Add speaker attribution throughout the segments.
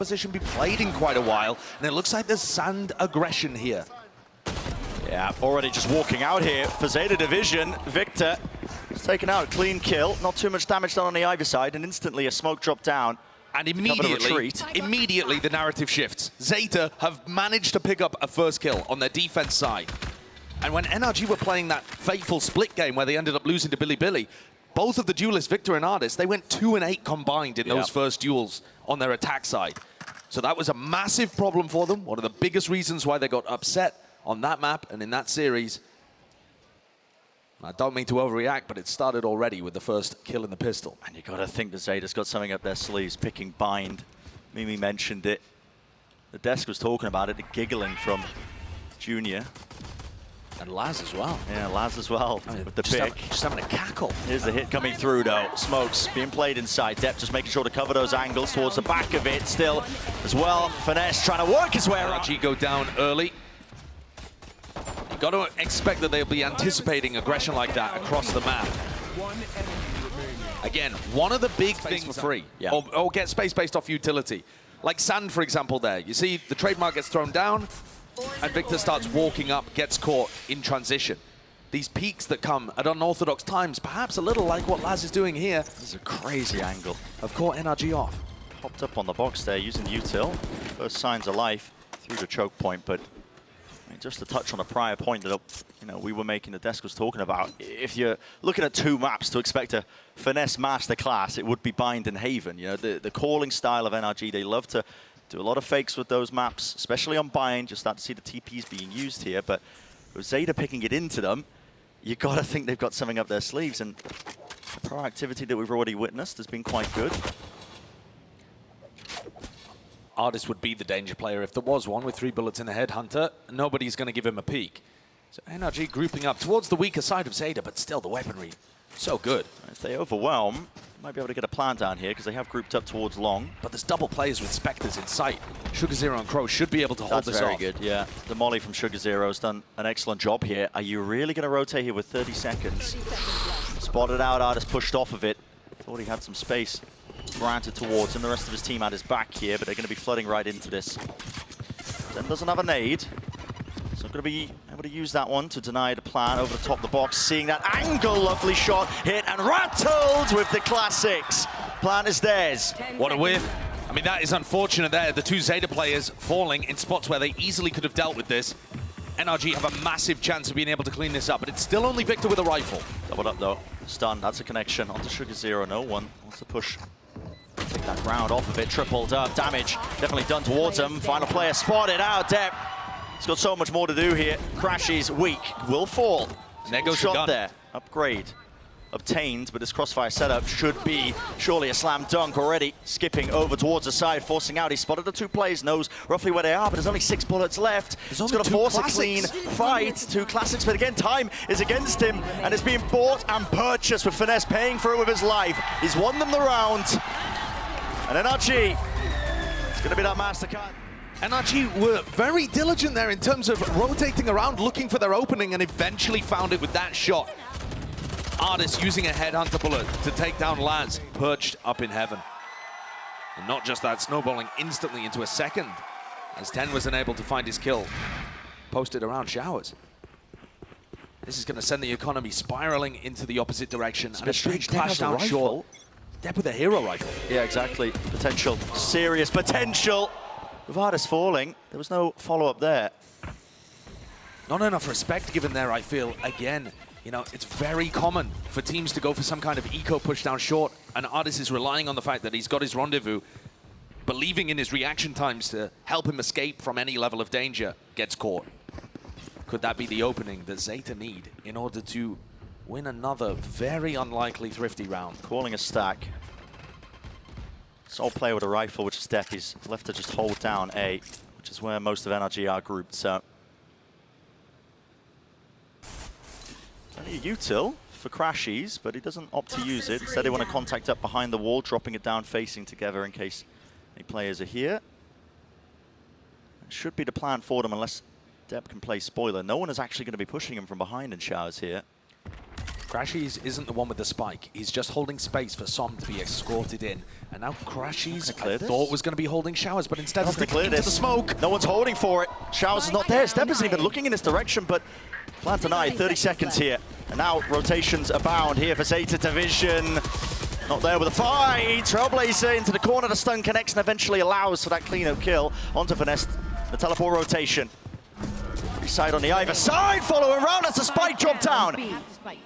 Speaker 1: position be played in quite a while, and it looks like there's sand aggression here.
Speaker 2: Yeah, already just walking out here for Zeta Division. Victor has taken out a clean kill. Not too much damage done on the Ivy side, and instantly a smoke drop down.
Speaker 1: And immediately the narrative shifts. Zeta have managed to pick up a first kill on their defense side. And when NRG were playing that fateful split game where they ended up losing to Billy, both of the duelists, Victor and Ardis, they went 2 and 8 combined in those first duels on their attack side. So that was a massive problem for them. One of the biggest reasons why they got upset on that map and in that series. I don't mean to overreact, but it started already with the first kill in the pistol.
Speaker 2: And you got to think that Zeta's got something up their sleeves, picking Bind. Mimi mentioned it. The desk was talking about it, giggling from Junior.
Speaker 1: And Laz as well.
Speaker 2: Yeah, Laz as well, with the pick.
Speaker 1: Just having a cackle.
Speaker 2: Here's the hit coming through, though. Smokes being played inside. Depp just making sure to cover those angles towards the back of it still as well. Finesse trying to work his way around.
Speaker 1: NRG go down early. You've got to expect that they'll be anticipating aggression like that across the map. Again, one of the big things for free, or get space based off utility. Like Sand, for example, there. You see the trademark gets thrown down, and Victor starts walking up, gets caught in transition. These peaks that come at unorthodox times, perhaps a little like what Laz is doing here.
Speaker 2: This is a crazy angle.
Speaker 1: Have caught NRG off.
Speaker 2: Popped up on the box there using util. First signs of life through the choke point, but I mean, just to touch on a prior point that we were making, the desk was talking about. If you're looking at 2 maps to expect a finesse masterclass, it would be Bind and Haven. You know, the calling style of NRG, they love to do a lot of fakes with those maps, especially on Bind. You start to see the TPs being used here, but with Zeta picking it into them, you got to think they've got something up their sleeves, and the proactivity that we've already witnessed has been quite good.
Speaker 1: Ardis would be the danger player if there was one with 3 bullets in the headhunter. Nobody's going to give him a peek. So NRG grouping up towards the weaker side of Zeta, but still the weaponry so good.
Speaker 2: If they overwhelm, might be able to get a plan down here because they have grouped up towards long.
Speaker 1: But there's double players with Spectres in sight. Sugar Zero and Crow should be able to hold this off.
Speaker 2: That's very good, yeah. The molly from Sugar Zero has done an excellent job here. Are you really going to rotate here with 30 seconds? Spotted out, Ardis pushed off of it. Thought he had some space granted towards him. The rest of his team had his back here, but they're going to be flooding right into this. Zen doesn't have a nade, so I'm going to be able to use that one to deny the plan over the top of the box. Seeing that angle, lovely shot, hit and rattled with the classics. Plan is theirs.
Speaker 1: What a whiff. I mean, that is unfortunate there. The 2 Zeta players falling in spots where they easily could have dealt with this. NRG have a massive chance of being able to clean this up, but it's still only Victor with a rifle.
Speaker 2: Doubled up though. Stun, that's a connection onto Sugar Zero. No one wants to push. Take that ground off of it, tripled up. Damage definitely done towards him. Final player spotted out. Depp. He's got so much more to do here. Crashes weak, will fall.
Speaker 1: There goes
Speaker 2: shot
Speaker 1: the gun.
Speaker 2: There. Upgrade obtained, but this crossfire setup should be surely a slam dunk already. Skipping over towards the side, forcing out. He spotted the 2 players, knows roughly where they are, but there's only 6 bullets left. He's going to force a clean fight. 2 classics, but again, time is against him, and it's being bought and purchased with Finesse, paying for it with his life. He's won them the round. And NRG, it's going to be that MasterCard.
Speaker 1: NRG were very diligent there in terms of rotating around, looking for their opening, and eventually found it with that shot. Ardis using a headhunter bullet to take down Laz, perched up in heaven. And not just that, snowballing instantly into a second, as 10 was unable to find his kill. Posted around showers. This is going to send the economy spiraling into the opposite direction. And a big clash down short. Depp with a hero rifle.
Speaker 2: Yeah, exactly. Potential, serious potential. With Ardis falling, there was no follow-up there.
Speaker 1: Not enough respect given there, I feel. Again, you know, it's very common for teams to go for some kind of eco push down short, and Ardis is relying on the fact that he's got his rendezvous, believing in his reaction times to help him escape from any level of danger, gets caught. Could that be the opening that Zeta need in order to win another very unlikely thrifty round?
Speaker 2: Calling a stack. Sole player with a rifle, which is Depp. He's left to just hold down A, which is where most of NRG are grouped, so. Only a util for Crashies, but he doesn't opt to use it. Instead, they want to contact up behind the wall, dropping it down, facing together in case any players are here. It should be the plan for them, unless Depp can play spoiler. No one is actually going to be pushing him from behind in showers here.
Speaker 1: Crashies isn't the one with the spike. He's just holding space for Som to be escorted in. And now Crashies, I thought was going to be holding Showers, but instead is sticking into the smoke.
Speaker 2: No one's holding for it. Showers is not there. Step isn't even looking in this direction, but plan denied. 30 seconds here. And now rotations abound here for Zeta Division. Not there with a fight. Trailblazer into the corner. The stun connects and eventually allows for that clean-up kill. Onto Finesse. The teleport rotation. Side on the either side, following around as the spike drop down.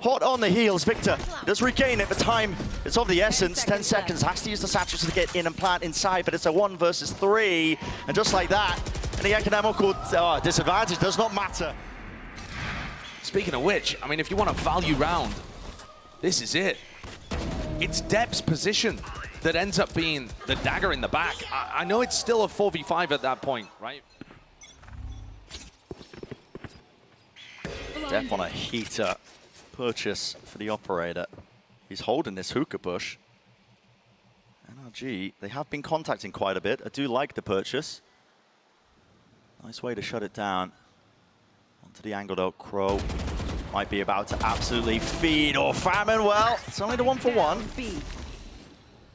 Speaker 2: Hot on the heels, Victor does regain it, but time it's of the essence. 10 seconds, has to use the satchels to get in and plant inside, but it's a 1 versus 3. And just like that, and the economical disadvantage does not matter.
Speaker 1: Speaking of which, I mean, if you want a value round, this is it. It's Dep's position that ends up being the dagger in the back. I know it's still a 4v5 at that point, right?
Speaker 2: Dep on a heater purchase for the operator. He's holding this hookah bush. NRG, they have been contacting quite a bit. I do like the purchase. Nice way to shut it down. Onto the angle though, Crow might be about to absolutely feed or famine. Well, it's only the 1-for-1.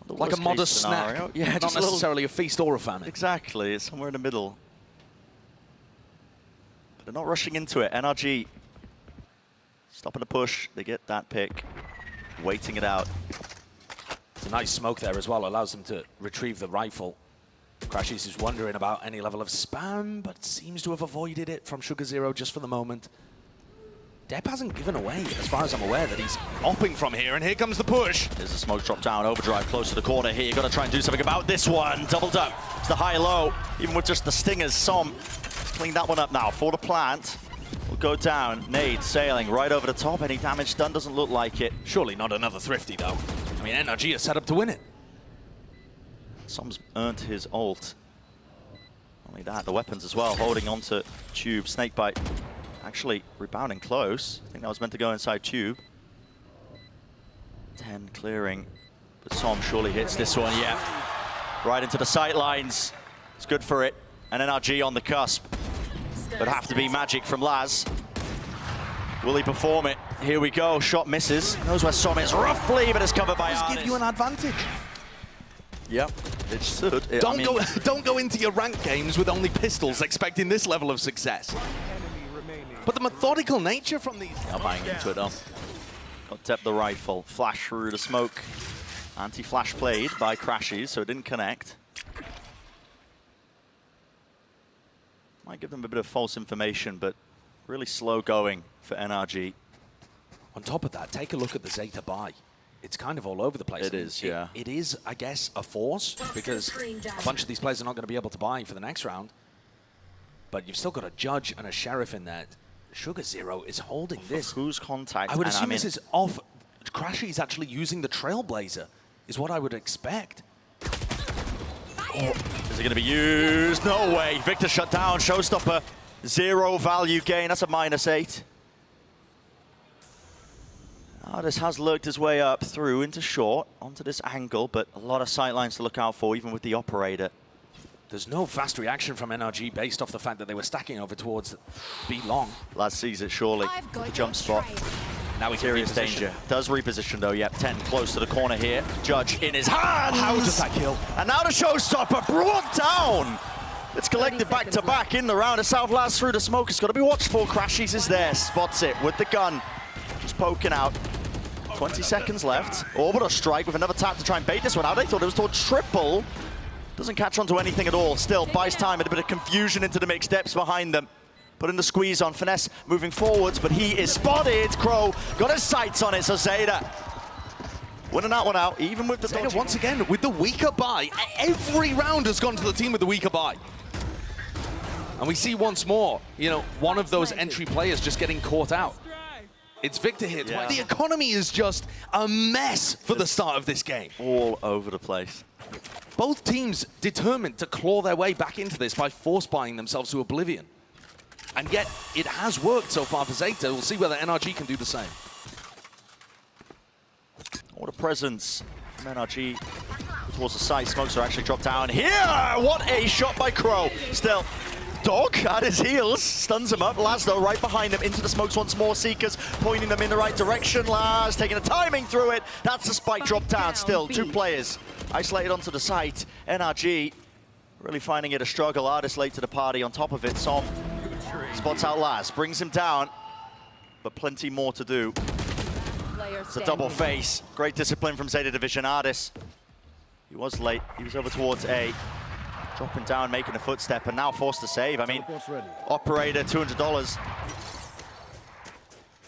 Speaker 1: Like a modest snack.
Speaker 2: Yeah,
Speaker 1: not necessarily a feast or a famine.
Speaker 2: Exactly, it's somewhere in the middle. But they're not rushing into it. NRG stopping the push, they get that pick, waiting it out.
Speaker 1: It's a nice smoke there as well, allows them to retrieve the rifle. Crashies is wondering about any level of spam, but seems to have avoided it from Sugar Zero just for the moment. Dep hasn't given away, as far as I'm aware, that he's opting from here, and here comes the push.
Speaker 2: There's a smoke drop down, overdrive close to the corner here. You've got to try and do something about this one. Doubled up. It's the high-low, even with just the stingers. Som clean that one up now for the plant. Will go down. Nade sailing right over the top. Any damage done? Doesn't look like it.
Speaker 1: Surely not another Thrifty, though. I mean, NRG is set up to win it.
Speaker 2: Som's earned his ult. Only that, the weapons as well, holding onto Tube. Snakebite actually rebounding close. I think that was meant to go inside Tube. 10 clearing, but Som surely hits this one, yeah. Right into the sight lines. It's good for it. And NRG on the cusp. But have to be magic from Laz. Will he perform it? Here we go. Shot misses. Knows where Som is roughly, but it's covered by Arnis.
Speaker 1: Give you an advantage.
Speaker 2: Yep, it should.
Speaker 1: Don't go into your ranked games with only pistols expecting this level of success. But the methodical nature from these...
Speaker 2: Not buying into it though. Got Dep the rifle. Flash through the smoke. Anti-flash played by Crashies, so it didn't connect. Might give them a bit of false information, but really slow going for NRG.
Speaker 1: On top of that, take a look at the Zeta buy. It's kind of all over the place.
Speaker 2: It is, yeah.
Speaker 1: It is, I guess, a force, because a bunch of these players are not going to be able to buy for the next round. But you've still got a Judge and a Sheriff in there. Sugar Zero is holding this.
Speaker 2: Who's contact?
Speaker 1: I would assume this is off. Crashy's actually using the Trailblazer, is what I would expect.
Speaker 2: Oh, is it going to be used? No way. Victor shut down. Showstopper. 0 value gain. That's a -8. This has lurked his way up through into short, onto this angle, but a lot of sight lines to look out for, even with the operator.
Speaker 1: There's no fast reaction from NRG based off the fact that they were stacking over towards B long.
Speaker 2: Laz sees it surely. The jump spot.
Speaker 1: Now he's
Speaker 2: serious danger. Does reposition though. Yep, 10 close to the corner here. Judge in his hands.
Speaker 1: How does that kill?
Speaker 2: And now the showstopper brought down. It's collected back to back in the round. As South Laz through the smoke. It's got to be watched for. Crashies is there. Spots it with the gun. Just poking out. 20 seconds left. Orbital strike with another tap to try and bait this one out. They thought it was towards triple. Doesn't catch onto anything at all. Still buys time and a bit of confusion into the mix. Dep's behind them. Putting the squeeze on. Finesse moving forwards, but he is spotted. Crow got his sights on it, so Zeta winning that one out, even with the
Speaker 1: Zeta once again with the weaker buy. Every round has gone to the team with the weaker buy. And we see once more, you know, one of those entry players just getting caught out. It's Victor here. Yeah. The economy is just a mess for the start of this game.
Speaker 2: All over the place.
Speaker 1: Both teams determined to claw their way back into this by force buying themselves to oblivion. And yet, it has worked so far for Zeta. We'll see whether NRG can do the same.
Speaker 2: What a presence from NRG towards the side. Smokes are actually dropped down here. What a shot by Crow. Still, dog at his heels, stuns him up. Laszlo right behind him, into the smokes once more. Seekers pointing them in the right direction. Laz taking the timing through it. That's the spike drop down still. 2 players isolated onto the site. NRG really finding it a struggle. Artist late to the party on top of it. Som spots out Laz, brings him down, but plenty more to do. It's a double face. Great discipline from Zeta Division. Artist, he was late. He was over towards A. Dropping down, making a footstep, and now forced to save. I mean, operator, $200.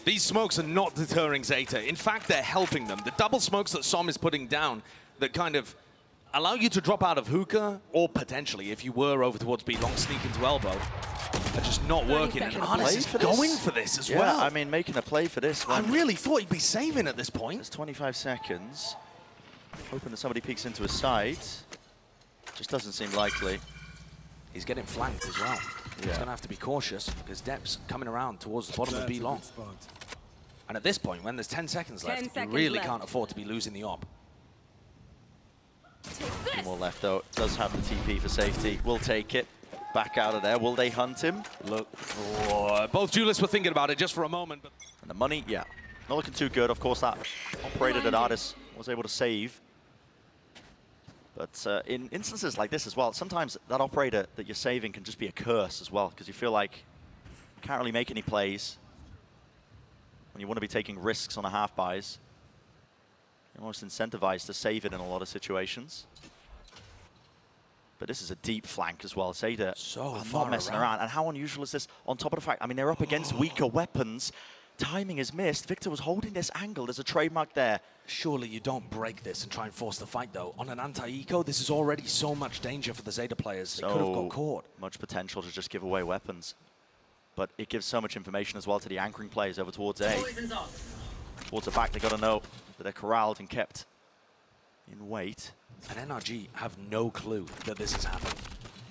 Speaker 1: These smokes are not deterring Zeta. In fact, they're helping them. The double smokes that Som is putting down that kind of allow you to drop out of hookah, or potentially, if you were over towards B long, sneak into elbow, are just not working. And Artist is going for this as well.
Speaker 2: I mean, making a play for this one.
Speaker 1: I really thought he'd be saving at this point.
Speaker 2: It's 25 seconds. Hoping that somebody peeks into his side. Just doesn't seem likely.
Speaker 1: He's getting flanked as well. He's going to have to be cautious because Dep's coming around towards the bottom of B long. And at this point, when there's 10 seconds left, you really can't afford to be losing the op.
Speaker 2: 2 more left though. Does have the TP for safety. Will take it. Back out of there. Will they hunt him?
Speaker 1: Look, both duelists were thinking about it just for a moment. But
Speaker 2: and the money, yeah, not looking too good. Of course, that operator that Artist was able to save. But in instances like this as well, sometimes that operator that you're saving can just be a curse as well, because you feel like you can't really make any plays when you want to be taking risks on a half buys. You're almost incentivized to save it in a lot of situations. But this is a deep flank as well. Zeta are not messing around. And how unusual is this? On top of the fact, I mean, they're up against weaker weapons. Timing is missed. Victor was holding this angle. There's a trademark there.
Speaker 1: Surely you don't break this and try and force the fight, though. On an anti-eco, this is already so much danger for the Zeta players. They could have got caught.
Speaker 2: Much potential to just give away weapons. But it gives so much information as well to the anchoring players over towards A. Towards the back, they got to know that they're corralled and kept in wait.
Speaker 1: And NRG have no clue that this is happening.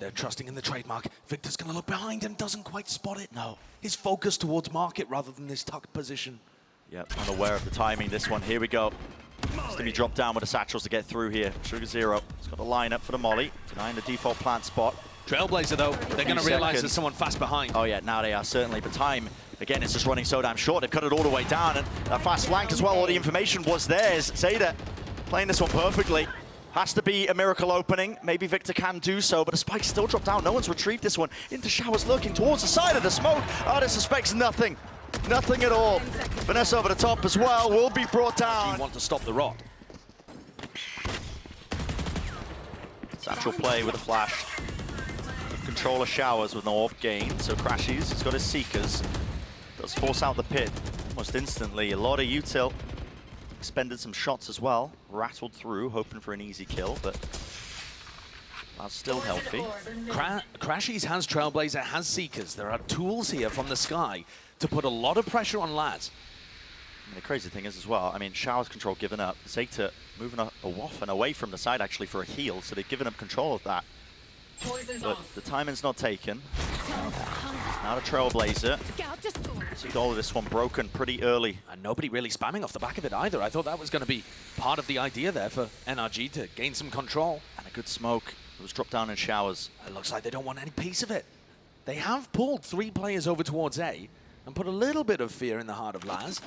Speaker 1: They're trusting in the trademark. Victor's going to look behind him, doesn't quite spot it. No. He's focused towards market rather than this tucked position.
Speaker 2: Yep, unaware of the timing, this one. Here we go. He's going to be dropped down with the satchels to get through here. Sugar Zero. He's got a line up for the molly. Denying the default plant spot.
Speaker 1: Trailblazer, though, they're going to realize there's someone fast behind.
Speaker 2: Oh, yeah, now they are, certainly. But time, again, it's just running so damn short. They've cut it all the way down. And that fast flank as well, all the information was theirs. Zeta playing this one perfectly. Has to be a miracle opening. Maybe Victor can do so, but the spike's still dropped down. No one's retrieved this one. Into Showers looking towards the side of the smoke. Artist suspects nothing. Nothing at all. Vanessa over the top as well will be brought down.
Speaker 1: You want to stop the rot.
Speaker 2: Satchel play with a flash. Controller Showers with no orb gain. So Crashies, he's got his Seekers. Does force out the pit almost instantly. A lot of util. Expended some shots as well. Rattled through, hoping for an easy kill, but that's still healthy.
Speaker 1: Crashies has Trailblazer, has Seekers. There are tools here from the sky to put a lot of pressure on lads.
Speaker 2: And the crazy thing is as well, I mean, Showers control given up. Zeta moving off and away from the side actually for a heal, so they've given up control of that. But the timing's not taken. Now the Trailblazer. See all of this one broken pretty early.
Speaker 1: And nobody really spamming off the back of it either. I thought that was going to be part of the idea there for NRG to gain some control.
Speaker 2: And a good smoke. It was dropped down in Showers.
Speaker 1: It looks like they don't want any piece of it. They have pulled 3 players over towards A and put a little bit of fear in the heart of Laz.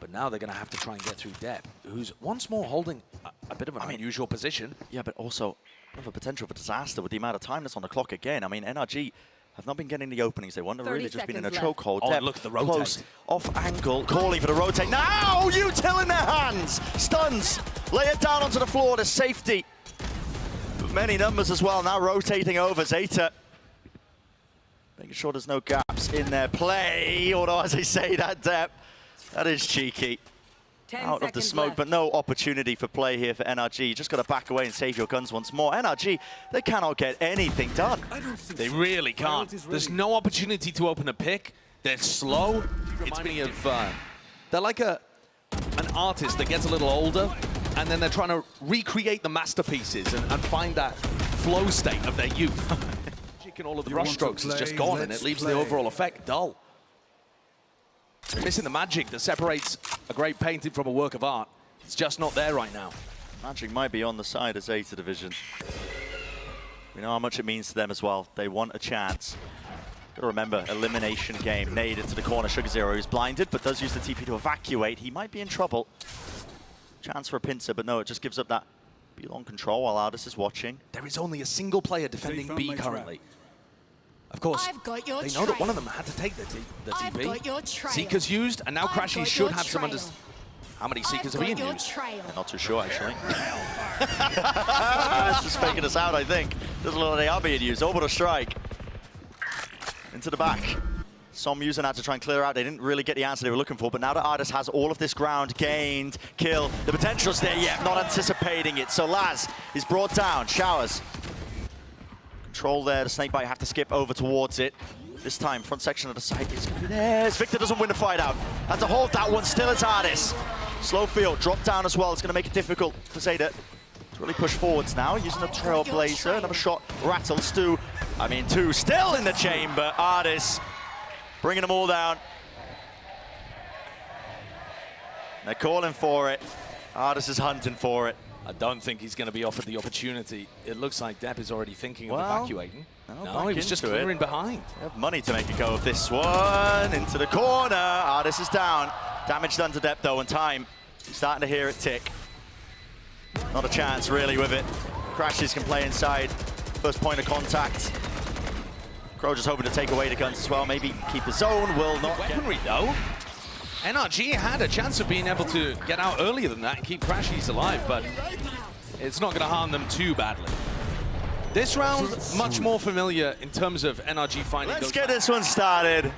Speaker 1: But now they're going to have to try and get through Dep, who's once more holding a bit of an unusual position.
Speaker 2: Yeah, but also have a potential for disaster with the amount of time that's on the clock again. I mean, NRG have not been getting the openings they want. They've really just been in a chokehold.
Speaker 1: Oh, look at the rotate.
Speaker 2: Close, off angle, calling for the rotate. Now, util in their hands. Stuns, lay it down onto the floor to safety. Many numbers as well, now rotating over. Zeta making sure there's no gaps in their play. Although, as I say, that Dep, that is cheeky. Out of the smoke, but no opportunity for play here for NRG. You just got to back away and save your guns once more. NRG, they cannot get anything done.
Speaker 1: They really can't. There's no opportunity to open a pick. They're slow. It's me of they're like an artist that gets a little older, and then they're trying to recreate the masterpieces and find that flow state of their youth. And all of the brush strokes is just gone, and it leaves the overall effect dull. Missing the magic that separates a great painting from a work of art. It's just not there right now.
Speaker 2: Magic might be on the side of Zeta Division. We know how much it means to them as well. They want a chance. Got to remember, elimination game. Nade into the corner. Sugar Zero is blinded, but does use the TP to evacuate. He might be in trouble. Chance for a pincer, but no, it just gives up that B-long control while Ardis is watching.
Speaker 1: There is only a single player defending B currently. Of course, they know that one of them had to take the TP. Seeker's used, and now Crashy should have some understanding. How many Seekers are being used?
Speaker 2: I'm not too sure, actually. It's just faking us out, I think. Doesn't look like they are being used. Orbital strike. Into the back. Som using that to try and clear out. They didn't really get the answer they were looking for, but now that Ardis has all of this ground gained, kill, the potential's there, yeah, not anticipating it. So Laz is brought down. Showers. Control there. The Snakebite have to skip over towards it. This time, front section of the site is going to be there. Victor doesn't win the fight out. Had to hold that one. Still it's Ardis. Slow field, drop down as well. It's going to make it difficult for Zeta to really push forwards now. Using a Trailblazer. Another shot. Rattle. Two still in the chamber. Ardis bringing them all down. They're calling for it. Ardis is hunting for it.
Speaker 1: I don't think he's going to be offered the opportunity. It looks like Depp is already thinking of evacuating. No, he was just clearing behind.
Speaker 2: They have money to make a go of this one. Into the corner. Ardis is down. Damage done to Depp, though, and time. He's starting to hear it tick. Not a chance, really, with it. Crashes can play inside. First point of contact. Crow just hoping to take away the guns as well. Maybe keep the zone. Will not get...
Speaker 1: Weaponry, though. NRG had a chance of being able to get out earlier than that and keep Crashies alive, but it's not going to harm them too badly. This round, much more familiar in terms of NRG finding
Speaker 2: Let's get this one started.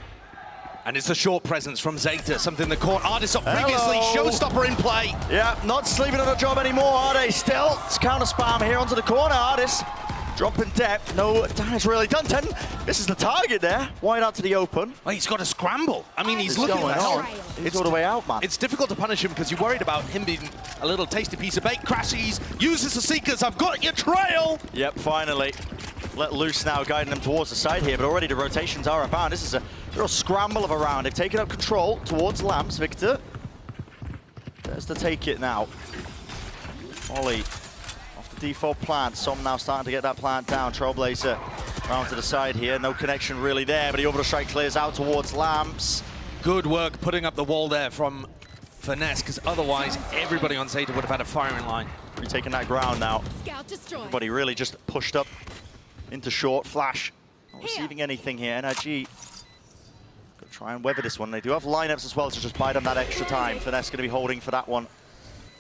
Speaker 1: And it's a short presence from Zeta, something the court Ardis up previously, showstopper in play.
Speaker 2: Yeah, not sleeping on a job anymore, are they? Still, it's counter spam here onto the corner. Ardis dropping depth, no damage really done. 10, this is the target there. Wide out to the open.
Speaker 1: Oh, he's got to scramble. I mean, he's looking
Speaker 2: going on. He's all the way out, man.
Speaker 1: It's difficult to punish him because you're worried about him being a little tasty piece of bait. Crashies uses the Seekers. I've got your trail.
Speaker 2: Yep, finally. Let loose now, guiding them towards the side here, but already the rotations are abound. This is a real scramble of a round. They've taken up control towards Lamps. Victor. There's to take it now. Ollie. Default plant. Som now starting to get that plant down. Trailblazer round to the side here. No connection really there, but the orbital strike clears out towards Lamps.
Speaker 1: Good work putting up the wall there from Finesse, because otherwise everybody on Zeta would have had a firing line.
Speaker 2: Retaking that ground now. Everybody really just pushed up into short. Flash. Not receiving anything here. NRG. Gonna try and weather this one. They do have lineups as well to just buy them that extra time. Finesse gonna be holding for that one.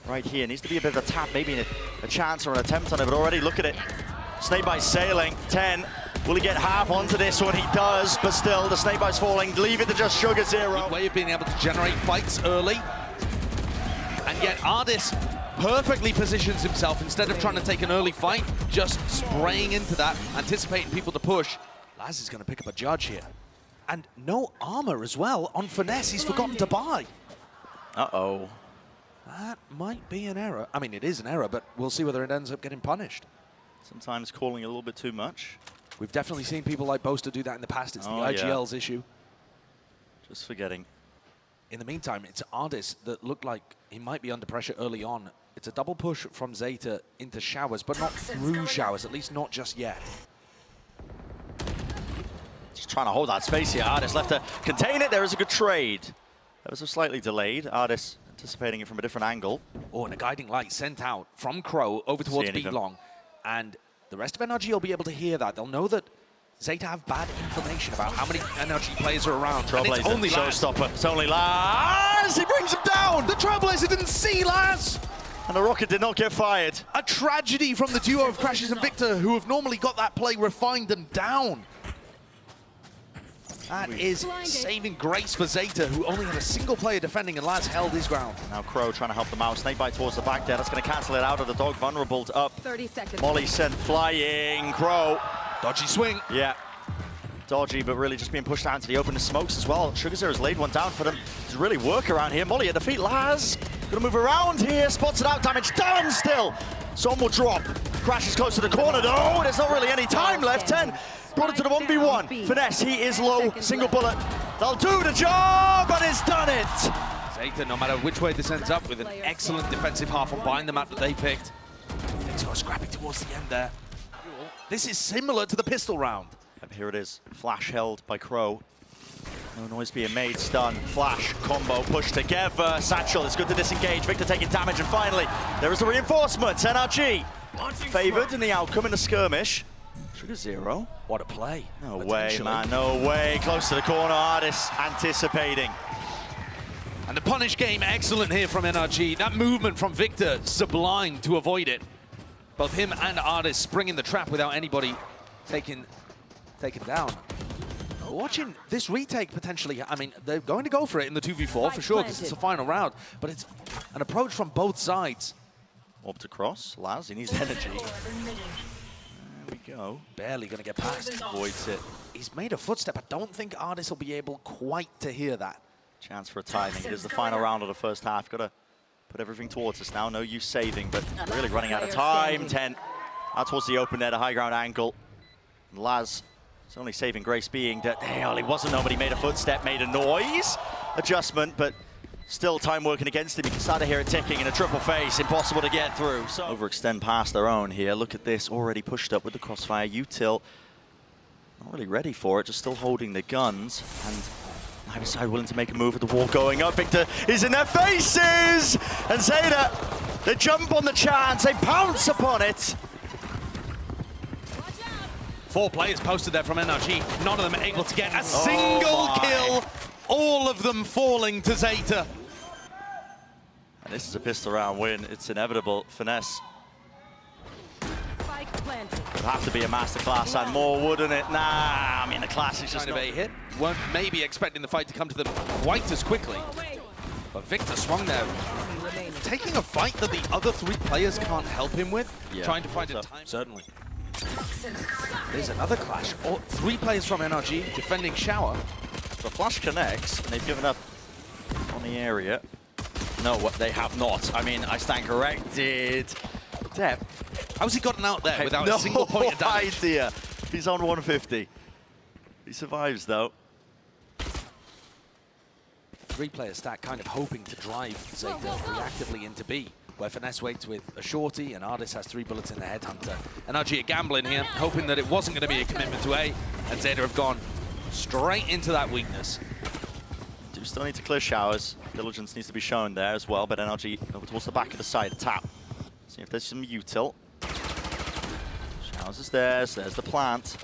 Speaker 2: Right here, needs to be a bit of a tap, maybe a chance or an attempt on it, but already look at it. Snakebite sailing, 10. Will he get half onto this one? He does, but still, the Snakebite's falling. Leave it to just Sugar Zero.
Speaker 1: Way of being able to generate fights early. And yet Ardis perfectly positions himself, instead of trying to take an early fight, just spraying into that, anticipating people to push. Laz is going to pick up a judge here. And no armor as well on Finesse. He's forgotten to buy.
Speaker 2: Uh-oh.
Speaker 1: That might be an error. I mean, it is an error, but we'll see whether it ends up getting punished.
Speaker 2: Sometimes calling a little bit too much.
Speaker 1: We've definitely seen people like Boaster do that in the past. It's the IGL's issue.
Speaker 2: Just forgetting.
Speaker 1: In the meantime, it's Ardis that looked like he might be under pressure early on. It's a double push from Zeta into Showers, but not through Showers, at least not just yet.
Speaker 2: Just trying to hold that space here. Ardis left to contain it. There is a good trade. That was a slightly delayed. Ardis anticipating it from a different angle.
Speaker 1: Oh, and a guiding light sent out from Crow over towards B-Long. And the rest of NRG will be able to hear that. They'll know that Zeta have bad information about how many NRG players are around.
Speaker 2: Trailblazer,
Speaker 1: it's only
Speaker 2: showstopper. It's only Laz. He brings him down.
Speaker 1: The Trailblazer didn't see Laz.
Speaker 2: And the rocket did not get fired.
Speaker 1: A tragedy from the duo of Crashes and Victor, who have normally got that play refined and down. That is saving grace for Zeta, who only had a single player defending, and Laz held his ground.
Speaker 2: Now Crow trying to help them out. Snakebite towards the back there. That's going to cancel it out of the dog. Vulnerable to up.
Speaker 3: 30 seconds.
Speaker 2: Molly sent flying. Crow.
Speaker 1: Dodgy swing.
Speaker 2: Yeah. Dodgy, but really just being pushed out into the open. The smokes as well. Sugar Zero's laid one down for them to really work around here. Molly at the feet. Laz going to move around here. Spots it out. Damage done still. Some will drop. Crashes close to the corner. No, there's not really any time left. 10. Brought it to the 1v1. Finesse, he is low. Single bullet. They'll do the job, but it's done it.
Speaker 1: Zeta, no matter which way this ends up, with an excellent defensive half on buying the map that they picked. Things got scrappy towards the end there. This is similar to the pistol round.
Speaker 2: Yep, here it is. Flash held by Crow. No noise being made. Stun, flash, combo, push together. Satchel is good to disengage. Victor taking damage, and finally, there is the reinforcements. NRG favored in the outcome in the skirmish. Sugar Zero.
Speaker 1: What a play.
Speaker 2: No way, man, no way. Close to the corner, Artis anticipating.
Speaker 1: And the punish game, excellent here from NRG. That movement from Victor, sublime to avoid it. Both him and Artis springing the trap without anybody taken down. Watching this retake potentially, I mean, they're going to go for it in the 2v4 for sure, because it's a final round, but it's an approach from both sides.
Speaker 2: Orb to cross, Laz, he needs energy. There we go.
Speaker 1: Barely going to get past.
Speaker 2: Avoids it.
Speaker 1: He's made a footstep. I don't think Artis will be able quite to hear that.
Speaker 2: Chance for a timing. It is the final round of the first half. Got to put everything towards us now. No use saving, but really running out of time. 10 out towards the open there, the high ground angle. And Laz, it's only saving grace being that he wasn't nobody made a footstep, made a noise. Adjustment, but still time working against him. You can start to hear it ticking in a triple face. Impossible to get through. So overextend past their own here. Look at this, already pushed up with the crossfire. Util, not really ready for it, just still holding the guns. And neither side willing to make a move with the wall going up. Victor is in their faces! And Zeta, they jump on the chance, they pounce upon it.
Speaker 1: 4 players posted there from NRG. None of them able to get a single kill. All of them falling to Zeta.
Speaker 2: And this is a pistol round win. It's inevitable. Finesse. Would have to be a masterclass and more, wouldn't it? Nah, I mean, the class is just
Speaker 1: kind of a hit. Weren't maybe expecting the fight to come to them quite as quickly. But Victor swung there, taking a fight that the other 3 players can't help him with.
Speaker 2: Yeah.
Speaker 1: Trying to find a time. Certainly. There's another clash. 3 players from NRG defending Shower.
Speaker 2: The flash connects, and they've given up on the area. No, what they have not. I mean, I stand corrected. Depp.
Speaker 1: How's he gotten out there without a single point of damage?
Speaker 2: Idea. He's on 150. He survives, though.
Speaker 1: 3-player stack kind of hoping to drive Zeta reactively into B, where Finesse waits with a shorty and Artis has 3 bullets in the headhunter. NRG are gambling here, hoping that it wasn't going to be a commitment to A, and Zeta have gone straight into that weakness.
Speaker 2: Do still need to clear Showers. Diligence needs to be shown there as well, but NRG over towards the back of the side, tap. See if there's some util. Showers is there, so there's the plant.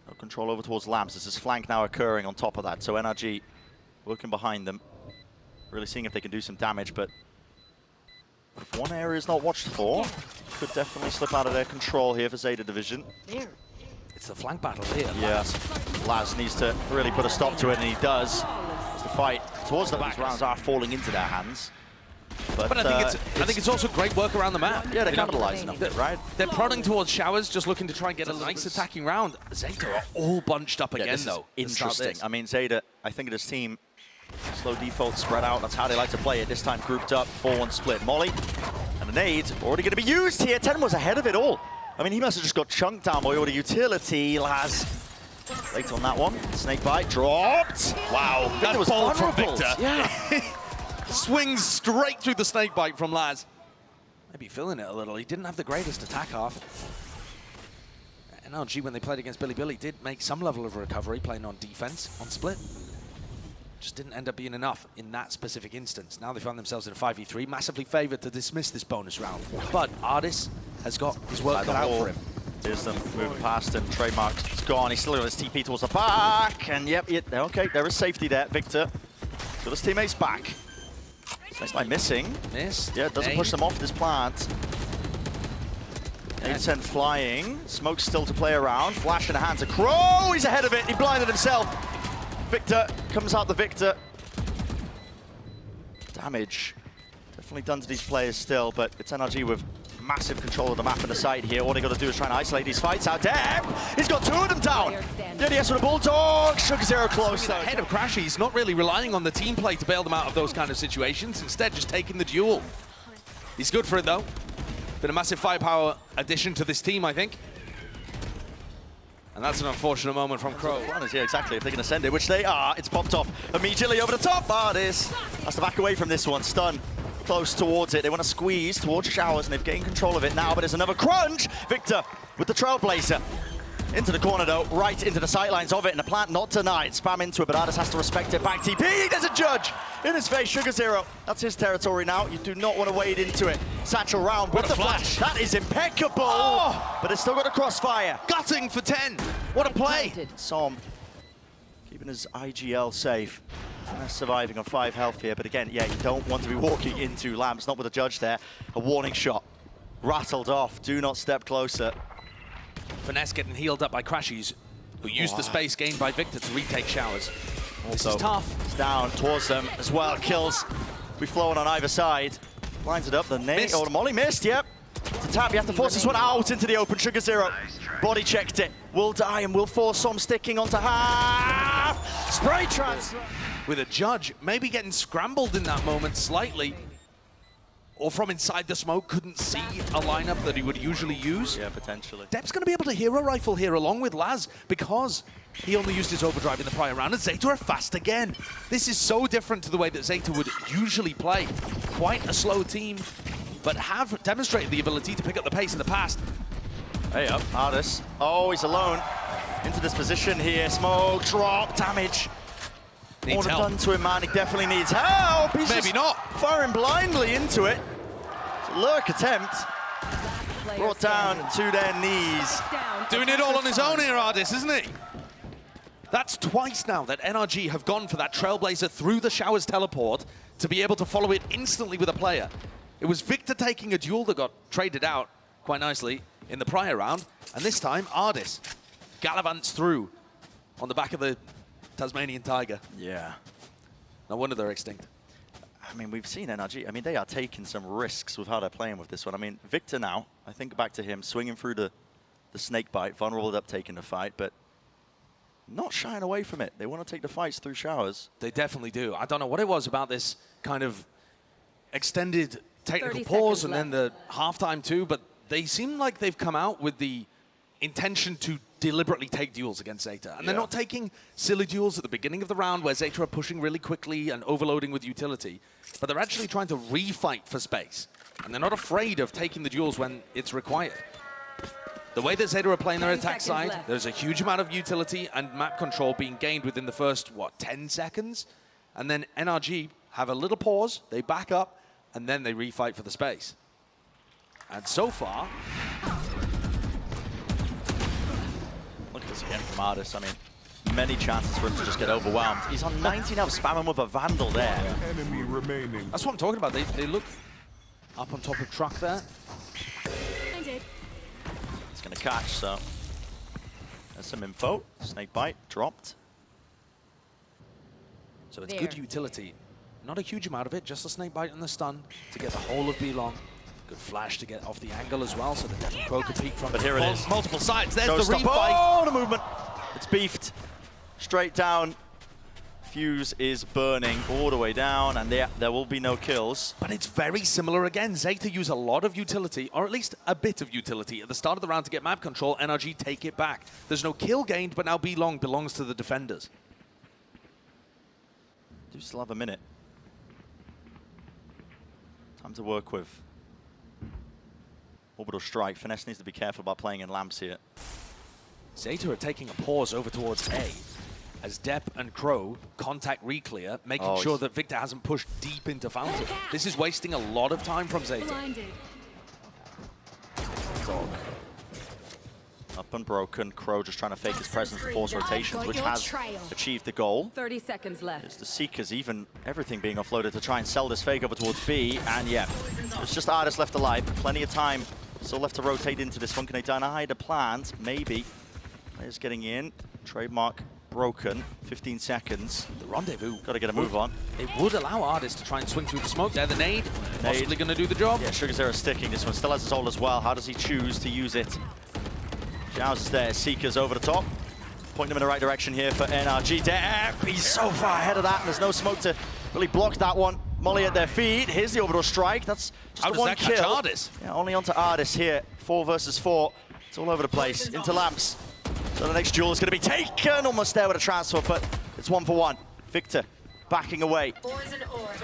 Speaker 2: No control over towards Lamps. This is flank now occurring on top of that, so NRG working behind them. Really seeing if they can do some damage, but if one area is not watched for, could definitely slip out of their control here for Zeta Division.
Speaker 1: It's the flank battle here.
Speaker 2: Yeah, Laz needs to really put a stop to it, and he does. As the fight towards the back rounds are falling into their hands.
Speaker 1: But I think it's also great work around the map.
Speaker 2: Yeah, they're capitalizing on it, right?
Speaker 1: They're prodding towards Showers, just looking to try and get a nice attacking round. Zeta are all bunched up again, though.
Speaker 2: Interesting. I mean, Zeta, I think of this team, slow default, spread out. That's how they like to play it. This time grouped up, 4-1 split. Molly and the nade already going to be used here. 10 was ahead of it all. I mean, he must have just got chunked down by all the utility. Laz late on that one. Snake bite dropped. Wow,
Speaker 1: that was bold from Victor.
Speaker 2: Yeah.
Speaker 1: Swings straight through the snake bite from Laz. Maybe feeling it a little. He didn't have the greatest attack half. NRG, when they played against Billy, did make some level of recovery playing on defense on split. Just didn't end up being enough in that specific instance. Now they find themselves in a 5v3, massively favored to dismiss this bonus round. But Artis has got his work cut out for him.
Speaker 2: Here's them moving past him. Trademark is gone. He's still on his TP towards the back. And yep, okay, there is safety there. Victor. So his teammates back. Snake by missing.
Speaker 1: Miss.
Speaker 2: Yeah, it doesn't push them off this plant. 8-10 flying. Smoke still to play around. Flash in the hands of Crow. He's ahead of it. He blinded himself. Victor comes out the victor. Damage definitely done to these players still, but it's NRG with massive control of the map and the site here. All they got to do is try and isolate these fights out there. He's got 2 of them down. DDS with a bulldog. Sugar Zero close.
Speaker 1: Ahead of Crashy, he's not really relying on the team play to bail them out of those kind of situations. Instead, just taking the duel. He's good for it though. Been a massive firepower addition to this team, I think. And that's an unfortunate moment from Crow.
Speaker 2: Yeah, exactly. If they're going to send it, which they are, it's popped off immediately over the top. Artis has to back away from this one. Stun close towards it. They want to squeeze towards Showers, and they've gained control of it now, but there's another crunch. Victor with the Trailblazer. Into the corner though, right into the sightlines of it, and the plant not denied. Spam into it, but Ardis has to respect it. Back TP, there's a judge in his face. Sugar Zero, that's his territory now. You do not want to wade into it. Satchel round with the flash. That is impeccable, but it's still got a crossfire.
Speaker 1: Gutting for 10. What a play.
Speaker 2: Som keeping his IGL safe. Surviving on 5 health here, but again, yeah, you don't want to be walking into Lamps, not with a judge there. A warning shot. Rattled off, do not step closer.
Speaker 1: Finesse getting healed up by Crashies, who used the space gained by Victor to retake Showers. This is tough.
Speaker 2: It's down towards them as well. Kills be flowing on either side. Lines it up, the nade, the molly missed, yep. It's a tap, you have to force this one out into the open. Sugar Zero, body checked it. Will die and will force some sticking onto half. Spray transfer.
Speaker 1: With a judge maybe getting scrambled in that moment slightly, or from inside the smoke, couldn't see a lineup that he would usually use.
Speaker 2: Yeah, potentially.
Speaker 1: Depp's going to be able to hero rifle here along with Laz because he only used his overdrive in the prior round, and Zeta are fast again. This is so different to the way that Zeta would usually play. Quite a slow team, but have demonstrated the ability to pick up the pace in the past.
Speaker 2: Hey up, Ardis. Oh, he's alone. Into this position here. Smoke, drop, damage.
Speaker 1: Needs help.
Speaker 2: Done to him, man. He definitely needs help. He's
Speaker 1: Maybe
Speaker 2: just
Speaker 1: not.
Speaker 2: firing blindly into it. It's a lurk attempt. Brought down to their knees.
Speaker 1: Doing it all on his own here, Ardis, isn't he? That's twice now that NRG have gone for that Trailblazer through the Showers teleport to be able to follow it instantly with a player. It was Victor taking a duel that got traded out quite nicely in the prior round, and this time Ardis gallivants through on the back of the Tasmanian Tiger.
Speaker 2: Yeah.
Speaker 1: No wonder they're extinct.
Speaker 2: I mean, we've seen NRG. I mean, they are taking some risks with how they're playing with this one. I mean, Victor now, I think back to him, swinging through the snake bite, vulnerable up taking the fight, but not shying away from it. They want to take the fights through Showers.
Speaker 1: They definitely do. I don't know what it was about this kind of extended technical pause and then the halftime too, but they seem like they've come out with the intention to deliberately take duels against Zeta. And they're not taking silly duels at the beginning of the round where Zeta are pushing really quickly and overloading with utility, but they're actually trying to refight for space. And they're not afraid of taking the duels when it's required. The way that Zeta are playing their attack side, there's a huge amount of utility and map control being gained within the first, 10 seconds? And then NRG have a little pause, they back up, and then they refight for the space. And so far...
Speaker 2: Look at this again from Ardis. I mean, many chances for him to just get overwhelmed. He's on 19 health, spamming with a Vandal there.
Speaker 3: Enemy remaining.
Speaker 1: That's what I'm talking about. They look up on top of truck there.
Speaker 2: It's going to catch, so there's some info. Snake bite dropped.
Speaker 1: So it's good utility. Not a huge amount of it, just a snake bite and the stun to get the whole of B-Long. Good flash to get off the angle as well, so the Death Crow could peek from
Speaker 2: But here it is.
Speaker 1: multiple sides. There's the refight.
Speaker 2: Oh, the movement. It's beefed. Straight down. Fuse is burning all the way down, and there will be no kills.
Speaker 1: But it's very similar again. Zeta use a lot of utility, or at least a bit of utility, at the start of the round to get map control. NRG take it back. There's no kill gained, but now B-Long belongs to the defenders.
Speaker 2: Do still have a minute. Time to work with. Orbital strike. Finesse needs to be careful about playing in lamps here.
Speaker 1: Zeta are taking a pause over towards A, as Depp and Crow contact reclear, making sure that Victor hasn't pushed deep into Fountain. This is wasting a lot of time from Zeta.
Speaker 2: Dog. Up and broken. Crow just trying to fake his presence and force rotations, which has achieved the goal.
Speaker 4: 30 seconds left.
Speaker 2: There's the Seekers, even everything being offloaded to try and sell this fake over towards B. And yeah, it's just Ardis left alive. Plenty of time still left to rotate into this one. Can they deny the plant? Maybe. Players getting in. Trademark broken. 15 seconds.
Speaker 1: The rendezvous.
Speaker 2: Got to get a move on.
Speaker 1: It would allow Ardis to try and swing through the smoke there. The nade, possibly going to do the job.
Speaker 2: Yeah, Sugar Zero sticking. This one still has his ult as well. How does he choose to use it? Showers is there. Seekers over the top. Pointing them in the right direction here for NRG. Depp, he's so far ahead of that. And there's no smoke to really block that one. Molly at their feet. Here's the orbital strike. That's just the one kill.
Speaker 1: How does that catch Ardis?
Speaker 2: Yeah, only onto Ardis here. 4 versus 4. It's all over the place. Into lamps. So the next duel is going to be taken. Almost there with a transfer, but it's 1 for 1. Victor backing away.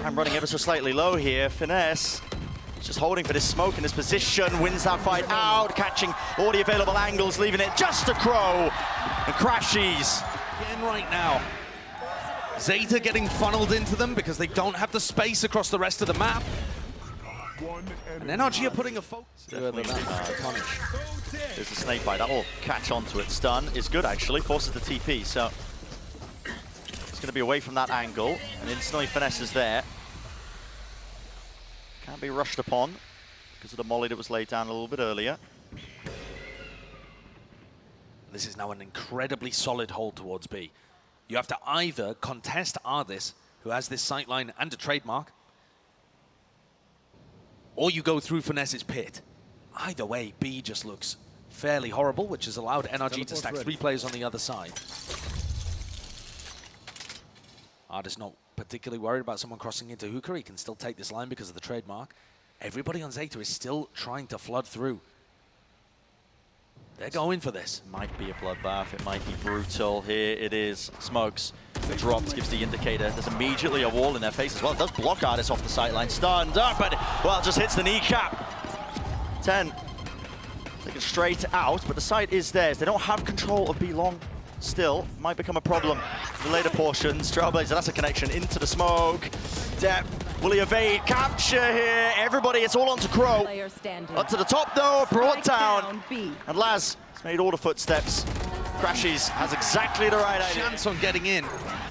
Speaker 2: I'm running ever so slightly low here. Finesse just holding for this smoke in this position, wins that fight out, catching all the available angles, leaving it just to Crow, and crashes.
Speaker 1: Again right now. Zeta getting funneled into them because they don't have the space across the rest of the map. And NRG are putting a focus.
Speaker 2: Definitely punish. There's a snake bite. That will catch onto it. Stun is good, actually. Forces the TP, so it's going to be away from that angle. And instantly Finesse is there. Can't be rushed upon because of the molly that was laid down a little bit earlier.
Speaker 1: This is now an incredibly solid hold towards B. You have to either contest Ardis, who has this sightline and a trademark, or you go through Finesse's pit. Either way, B just looks fairly horrible, which has allowed NRG to stack 3 players on the other side. Ardis not particularly worried about someone crossing into Hookah. He can still take this line because of the trademark. Everybody on Zeta is still trying to flood through. They're going for this.
Speaker 2: Might be a bloodbath, it might be brutal. Here it is. Smokes. The drops gives the indicator. There's immediately a wall in their face as well. It does block Ardis off the sideline. Stunned up, but well, just hits the kneecap. 10. Taken straight out, but the site is theirs. They don't have control of B long. Still, might become a problem in the later portions. Trailblazer, that's a connection into the smoke. Depp, will he evade? Capture here. Everybody, it's all onto Crow. Up to the top though, brought down. And Laz has made all the footsteps. Crashes has exactly the right idea.
Speaker 1: Chance on getting in.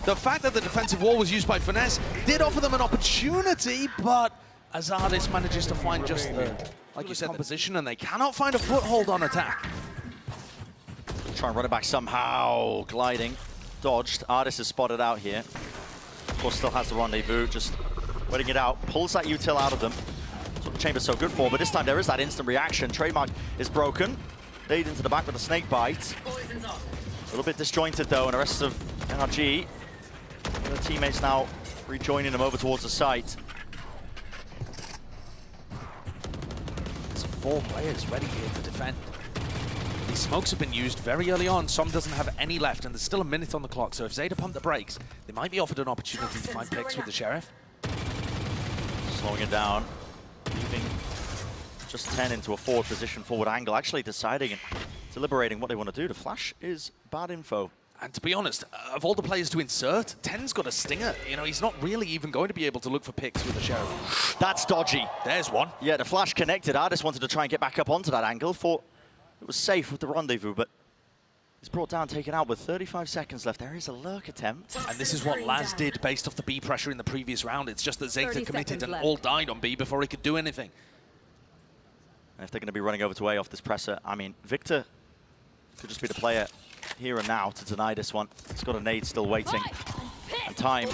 Speaker 1: The fact that the defensive wall was used by Finesse did offer them an opportunity, but as Ardis manages to find just the, like you said, composition, and they cannot find a foothold on attack.
Speaker 2: Try and run it back somehow. Gliding. Dodged. Ardis is spotted out here. Of course, still has the rendezvous. Just waiting it out. Pulls that util out of them. That's what the chamber's so good for. But this time there is that instant reaction. Trademark is broken. Laid into the back with a snake bite. A little bit disjointed though. And the rest of NRG. Their teammates now rejoining them over towards the site.
Speaker 1: There's 4 players ready here to defend. These smokes have been used very early on. Som doesn't have any left, and there's still a minute on the clock. So if Zeta pump the brakes, they might be offered an opportunity to find picks with the Sheriff.
Speaker 2: Slowing it down. Leaving just 10 into a forward position, forward angle. Actually deciding and deliberating what they want to do. The flash is bad info.
Speaker 1: And to be honest, of all the players to insert, 10's got a stinger. You know, he's not really even going to be able to look for picks with the Sheriff.
Speaker 2: That's dodgy.
Speaker 1: There's one.
Speaker 2: Yeah, the flash connected. Ardis wanted to try and get back up onto that angle. Thought it was safe with the rendezvous, but it's brought down, taken out with 35 seconds left. There is a lurk attempt.
Speaker 1: And this is what Laz did based off the B pressure in the previous round. It's just that Zeta committed and all died on B before he could do anything.
Speaker 2: And if they're going to be running over to A off this presser, I mean, Victor could just be the player here and now to deny this one. He's got a nade still waiting. And time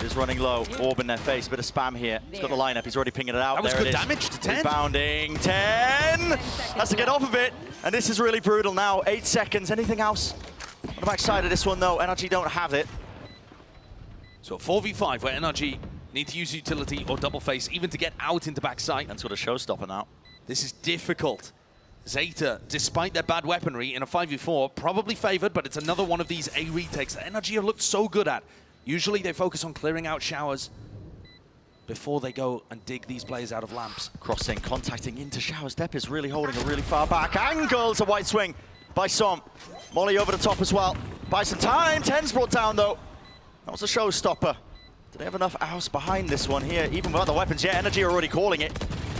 Speaker 2: is running low. Orb in their face, bit of spam here. He's got the lineup, he's already pinging it out.
Speaker 1: That was
Speaker 2: there
Speaker 1: good
Speaker 2: it is.
Speaker 1: damage to 10.
Speaker 2: Rebounding, 10! Has to get off of it. And this is really brutal now. 8 seconds, anything else? On the backside of this one though, NRG don't have it.
Speaker 1: So a 4v5 where NRG need to use utility or double face even to get out into backside.
Speaker 2: And sort of showstopper now.
Speaker 1: This is difficult. Zeta, despite their bad weaponry in a 5v4, probably favored, but it's another one of these A retakes that NRG have looked so good at. Usually they focus on clearing out showers before they go and dig these players out of lamps.
Speaker 2: Crossing, contacting into showers. Depp is really holding a really far back angle. It's a white swing by Som. Molly over the top as well. Buy some time. 10's brought down though. That was a showstopper. Do they have enough house behind this one here? Even without the weapons, yeah, NRG are already calling it.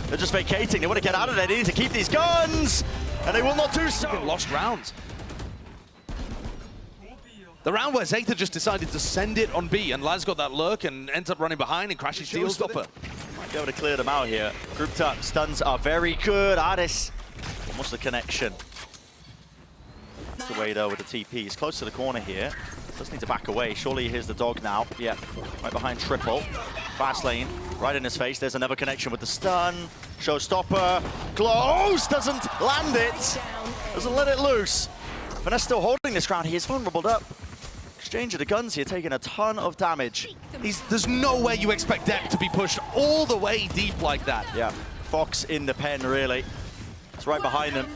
Speaker 2: They're just vacating. They want to get out of there. They need to keep these guns. And they will not do so.
Speaker 1: Lost rounds. The round where Zeta just decided to send it on B, and Laz got that lurk and ends up running behind and crashes steel stopper.
Speaker 2: Might be able to clear them out here. Grouped up. Stuns are very good. Ardis. Almost the connection. It's away though with the TP. He's close to the corner here. Does need to back away. Surely he hears the dog now. Yeah, right behind triple. Fast lane, right in his face. There's another connection with the stun. Showstopper. Close! Doesn't land it. Doesn't let it loose. Finesse still holding this ground. He is vulnerable up. Exchange of the guns here, taking a ton of damage.
Speaker 1: There's no way you expect Depp to be pushed all the way deep like that.
Speaker 2: Yeah, Fox in the pen, really. It's right behind them.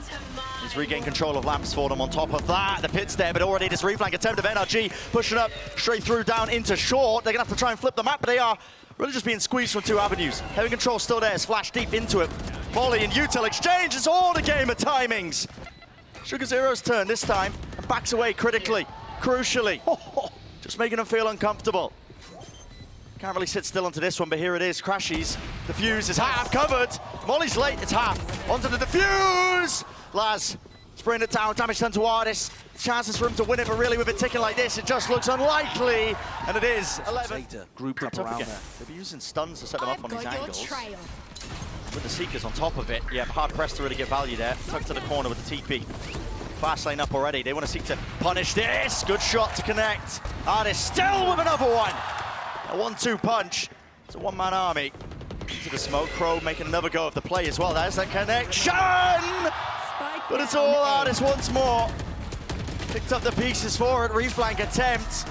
Speaker 2: He's regained control of lamps for them. On top of that, the pit's there, but already this reflank attempt of NRG pushing up straight through down into short. They're going to have to try and flip the map, but they are really just being squeezed from two avenues. Heavy control still there, it's flashed deep into it. Molly and Util exchange, it's all a game of timings. Sugar Zero's turn this time, and backs away critically, crucially. Just making them feel uncomfortable. Can't really sit still onto this one, but here it is, Crashies. The fuse is half covered. Molly's late, it's half. Onto the defuse! Laz, spraying it down, damage done to Artis. Chances for him to win it, but really with it ticking like this, it just looks unlikely. And it is 11.
Speaker 1: Zeta grouped up around there.
Speaker 2: They'll be using stuns to set them up on these angles. With the Seekers on top of it, yeah, hard pressed to really get value there. Tucked to the corner with the TP. Fast lane up already, they want to seek to punish this. Good shot to connect. Artis still with another one. A 1-2 punch. It's a one-man army. Into the smoke, Crow making another go of the play as well. There's that connection! But it's all Artis once more. Picked up the pieces for it, reflank attempt.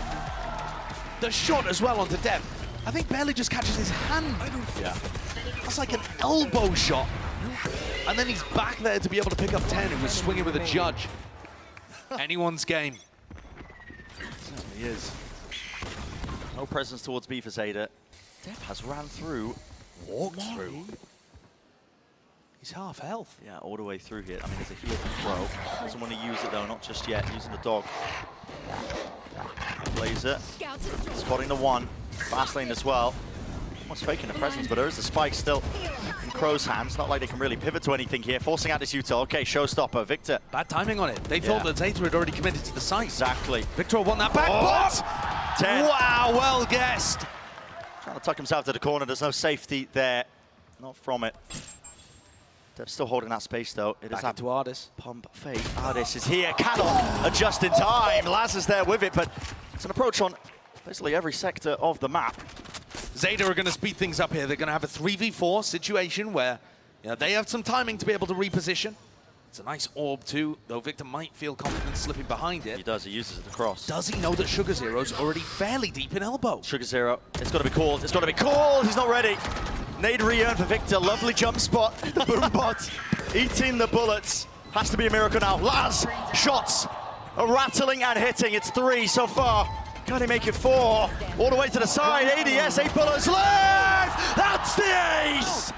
Speaker 1: The shot as well onto Deb. I think barely just catches his hand.
Speaker 2: Yeah.
Speaker 1: That's like an elbow shot. And then he's back there to be able to pick up 10 and was swinging with a judge. Anyone's game.
Speaker 2: Certainly is. No presence towards B for Zeta. Deb has ran through.
Speaker 1: Walked through. He's half health.
Speaker 2: Yeah, all the way through here. I mean, there's a heal from Crow. Doesn't want to use it though, not just yet. Using the dog. Blazer. Spotting the one. Fast lane as well. Almost faking the presence, but there is a spike still in Crow's hands. Not like they can really pivot to anything here. Forcing out this util. Okay, showstopper. Victor.
Speaker 1: Bad timing on it. They thought that Zeta had already committed to the site.
Speaker 2: Exactly.
Speaker 1: Victor won that back, but
Speaker 2: 10.
Speaker 1: Wow, well guessed.
Speaker 2: Trying to tuck himself to the corner. There's no safety there. Not from it. They're still holding that space though. It is
Speaker 1: Back into Artis.
Speaker 2: Pump fake. Artis is here. Cannot adjust in time. Laz is there with it, but it's an approach on basically every sector of the map.
Speaker 1: Zeta are going to speed things up here. They're going to have a 3v4 situation where they have some timing to be able to reposition. It's a nice orb too, though Victor might feel confident slipping behind it.
Speaker 2: He does, he uses it across.
Speaker 1: Does he know that Sugar Zero's already fairly deep in elbow?
Speaker 2: Sugar Zero, it's got to be called, it's got to be called! He's not ready. Nade re-earn for Victor, lovely jump spot. The boom bot, eating the bullets. Has to be a miracle now. Laz, shots, are rattling and hitting. It's 3 so far. Can he make it 4? All the way to the side, ADS, 8 bullets left! That's the ace!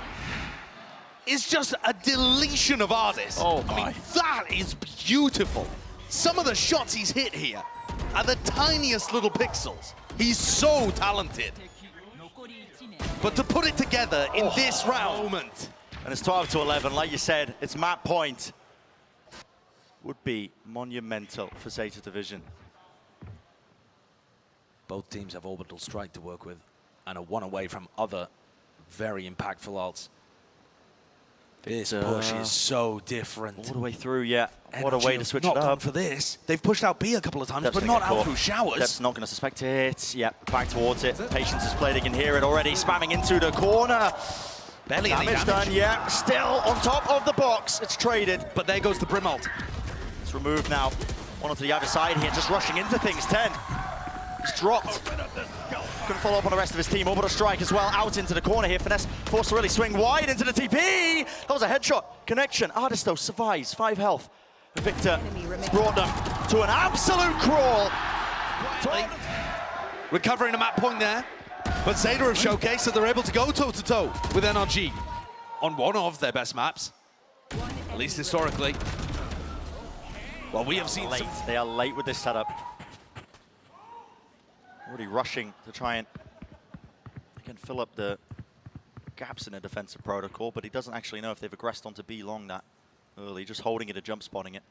Speaker 1: It's just a deletion of Artis.
Speaker 2: Oh my.
Speaker 1: I mean, that is beautiful. Some of the shots he's hit here are the tiniest little pixels. He's so talented. But to put it together in this round.
Speaker 2: And it's 12-11, like you said, it's map point. Would be monumental for Zeta Division.
Speaker 1: Both teams have orbital strike to work with and are one away from other very impactful ults. This push is so different.
Speaker 2: All the way through, yeah. What a
Speaker 1: NRG
Speaker 2: way to switch it
Speaker 1: not
Speaker 2: up.
Speaker 1: gone for this. They've pushed out B a couple of times, but not out through showers.
Speaker 2: Dep's not going to suspect it. Yeah, back towards it. Patience is played. They can hear it already. Spamming into the corner.
Speaker 1: Barely any
Speaker 2: Damage
Speaker 1: damage.
Speaker 2: done, yeah. Still on top of the box. It's traded.
Speaker 1: But there goes the Brim ult.
Speaker 2: It's removed now. One onto the other side here, just rushing into things. 10. He's dropped. Couldn't follow up on the rest of his team. Orbital strike as well. Out into the corner here. Finesse forced to really swing wide into the TP. That was a headshot. Connection. Artis though survives. 5 health. Victor has brought them to an absolute crawl.
Speaker 1: Recovering a map point there. But Zeta have showcased that they're able to go toe-to-toe with NRG on one of their best maps, at least historically. Well, we have seen
Speaker 2: late. They are late with this setup. Already rushing to try and again fill up the gaps in the defensive protocol, but he doesn't actually know if they've aggressed onto B long that early, just holding it and jump spotting it.